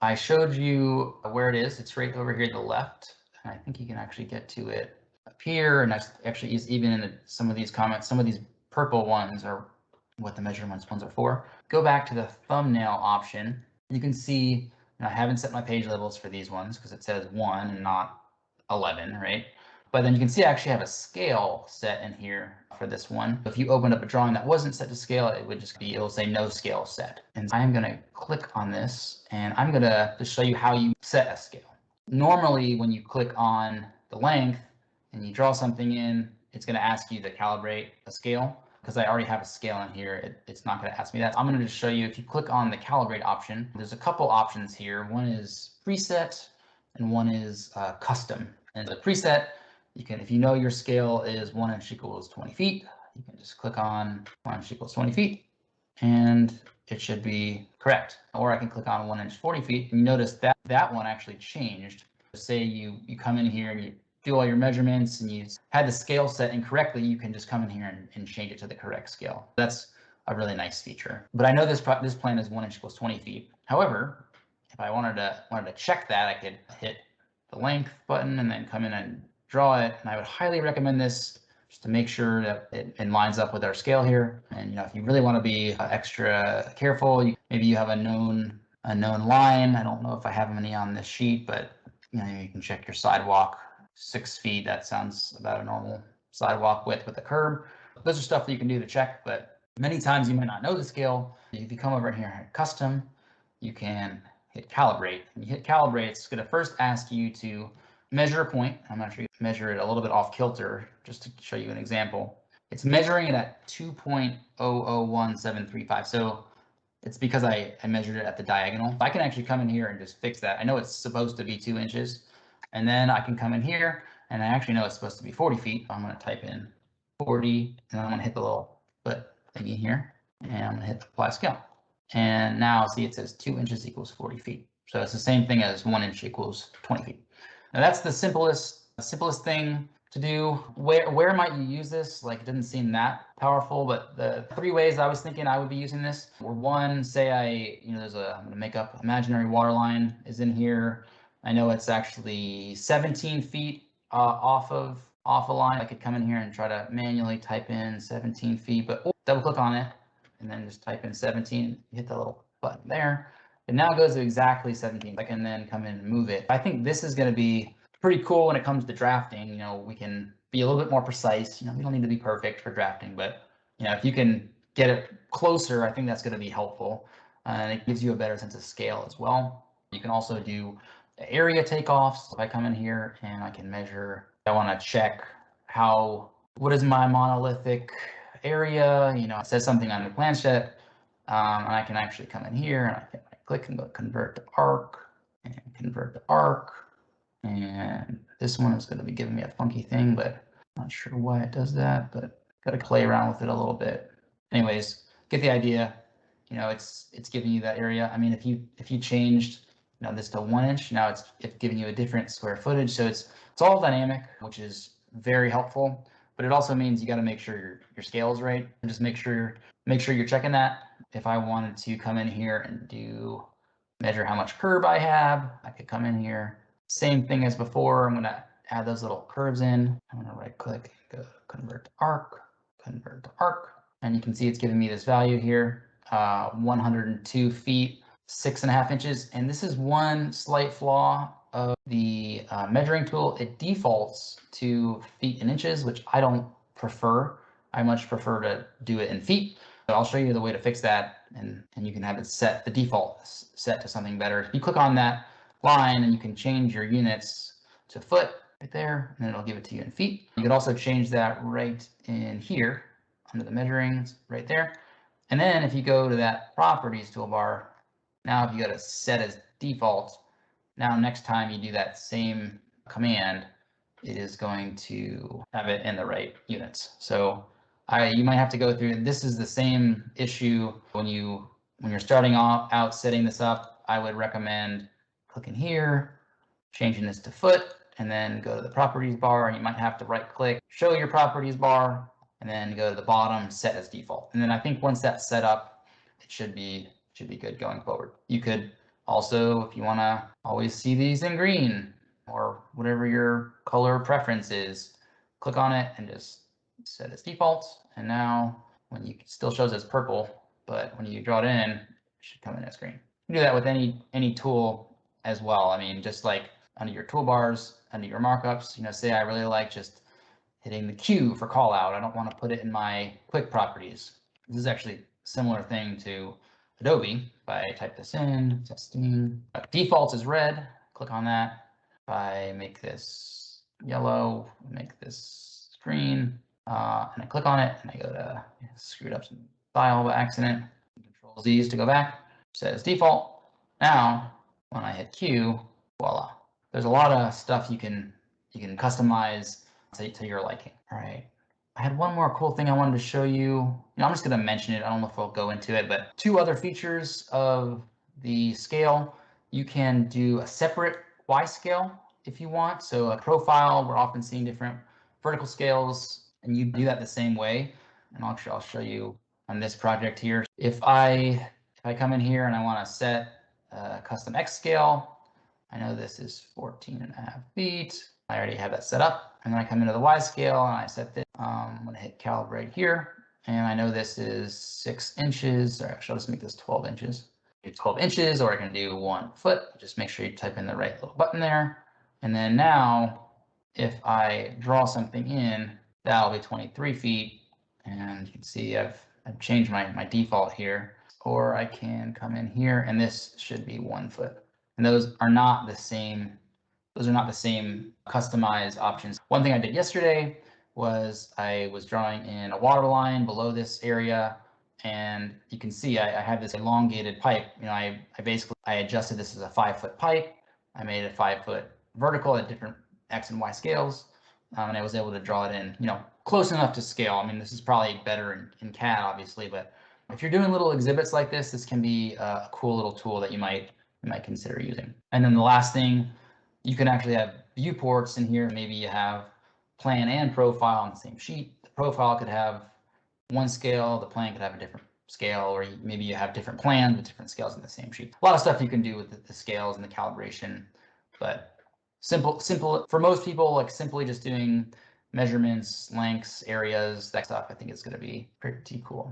I showed you where it is. It's right over here to the left. And I think you can actually get to it up here. And that's actually even in some of these comments, some of these purple ones are what the measurements ones are for. Go back to the thumbnail option. You can see, and I haven't set my page labels for these ones because it says 1 and not 11, right? But then you can see I actually have a scale set in here for this one. If you opened up a drawing that wasn't set to scale, it would just be, it'll say no scale set. And I'm going to click on this and I'm going to just show you how you set a scale. Normally, when you click on the length and you draw something in, it's going to ask you to calibrate a scale. Because I already have a scale in here, it's not going to ask me that. I'm going to just show you, if you click on the calibrate option, there's a couple options here. One is preset and one is custom. And the preset, you can, if you know your scale is 1 inch equals 20 feet, you can just click on 1 inch equals 20 feet and it should be correct. Or I can click on 1 inch 40 feet and you notice that that one actually changed. Say you come in here and you do all your measurements and you had the scale set incorrectly, you can just come in here and change it to the correct scale. That's a really nice feature. But I know this plan is 1 inch equals 20 feet. However, if I wanted to check that, I could hit the length button and then come in and draw it. And I would highly recommend this just to make sure that it lines up with our scale here. And if you really want to be extra careful, maybe you have a known line. I don't know if I have any on this sheet, but you can check your sidewalk. 6 feet, that sounds about a normal sidewalk width with a curb. Those are stuff that you can do to check, but many times you might not know the scale. If you come over here and hit custom, you can hit calibrate. When you hit calibrate, it's going to first ask you to measure a point. I'm going to show you measure it a little bit off kilter just to show you an example. It's measuring it at 2.001735. So it's because I measured it at the diagonal. I can actually come in here and just fix that. I know it's supposed to be 2 inches. And then I can come in here and I actually know it's supposed to be 40 feet. I'm going to type in 40 and I'm going to hit the little foot thingy here and I'm going to hit apply scale. And now see it says 2 inches equals 40 feet. So it's the same thing as 1 inch equals 20 feet. Now that's the simplest thing to do. Where might you use this? Like, it didn't seem that powerful, but the 3 ways I was thinking I would be using this were, one, say I'm going to make up imaginary water line is in here. I know it's actually 17 feet off a line. I could come in here and try to manually type in 17 feet, but double click on it and then just type in 17, hit the little button there. And now it goes to exactly 17. I can then come in and move it. I think this is going to be pretty cool when it comes to drafting. We can be a little bit more precise. We don't need to be perfect for drafting, but if you can get it closer, I think that's going to be helpful. And it gives you a better sense of scale as well. You can also do area takeoffs. If I come in here and I can measure, I want to check what is my monolithic area, it says something on the plan set, and I can actually come in here and I can click and go convert to arc and convert to arc. And this one is going to be giving me a funky thing, but I'm not sure why it does that, but got to play around with it a little bit. Anyways, get the idea. It's giving you that area. I mean, if you changed this to 1 inch, now it's giving you a different square footage. So it's all dynamic, which is very helpful, but it also means you got to make sure your scale is right. And just make sure you're checking that. If I wanted to come in here and measure how much curb I have, I could come in here. Same thing as before. I'm going to add those little curves in. I'm going to right click, go convert to arc, and you can see it's giving me this value here, 102 feet. 6.5 inches, and this is one slight flaw of the measuring tool. It defaults to feet and inches, which I don't prefer. I much prefer to do it in feet, but I'll show you the way to fix that, and you can have it set, the default set to something better. You click on that line and you can change your units to foot right there, and then it'll give it to you in feet. You can also change that right in here under the measurings right there. And then if you go to that properties toolbar, now if you go to set as default, now next time you do that same command, it is going to have it in the right units. So you might have to go through, this is the same issue when you're starting out setting this up. I would recommend clicking here, changing this to foot, and then go to the properties bar, and you might have to right click, show your properties bar, and then go to the bottom, set as default. And then I think once that's set up, it should be good going forward. You could Also, if you want to always see these in green or whatever your color preference is, click on it and just set as default. And now when you still shows as purple, but when you draw it in, it should come in as green. You can do that with any tool as well. I mean, just like under your toolbars, under your markups, say I really like just hitting the Q for call out. I don't want to put it in my quick properties. This is actually a similar thing to Adobe. If I type this in, testing, defaults is red, click on that. If I make this yellow, make this green, and I click on it and I go to, screwed up some style by accident, Control Z's to go back, says default. Now, when I hit Q, voila. There's a lot of stuff you can customize to your liking. All right. I had one more cool thing I wanted to show you. I'm just going to mention it. I don't know if I'll go into it, but two other features of the scale. You can do a separate Y scale if you want. So a profile, we're often seeing different vertical scales, and you do that the same way. And I'll show you on this project here. If I come in here and I want to set a custom X scale, I know this is 14.5 feet. I already have that set up. And then I come into the Y scale and I set this. I'm going to hit calibrate here. And I know this is 6 inches. Or actually, I'll just make this 12 inches. Do 12 inches, or I can do 1 foot. Just make sure you type in the right little button there. And then now, if I draw something in, that'll be 23 feet. And you can see I've changed my default here. Or I can come in here and this should be 1 foot. And those are not the same. Those are not the same customized options. One thing I did yesterday was I was drawing in a water line below this area, and you can see I have this elongated pipe. I adjusted this as a 5-foot pipe. I made it 5-foot vertical at different X and Y scales, and I was able to draw it in, close enough to scale. I mean, this is probably better in CAD, obviously, but if you're doing little exhibits like this, this can be a cool little tool that you might consider using. And then the last thing, you can actually have viewports in here. Maybe you have plan and profile on the same sheet. The profile could have one scale, the plan could have a different scale, or maybe you have different plans with different scales in the same sheet. A lot of stuff you can do with the scales and the calibration, but simple for most people, like simply just doing measurements, lengths, areas, that stuff, I think is going to be pretty cool.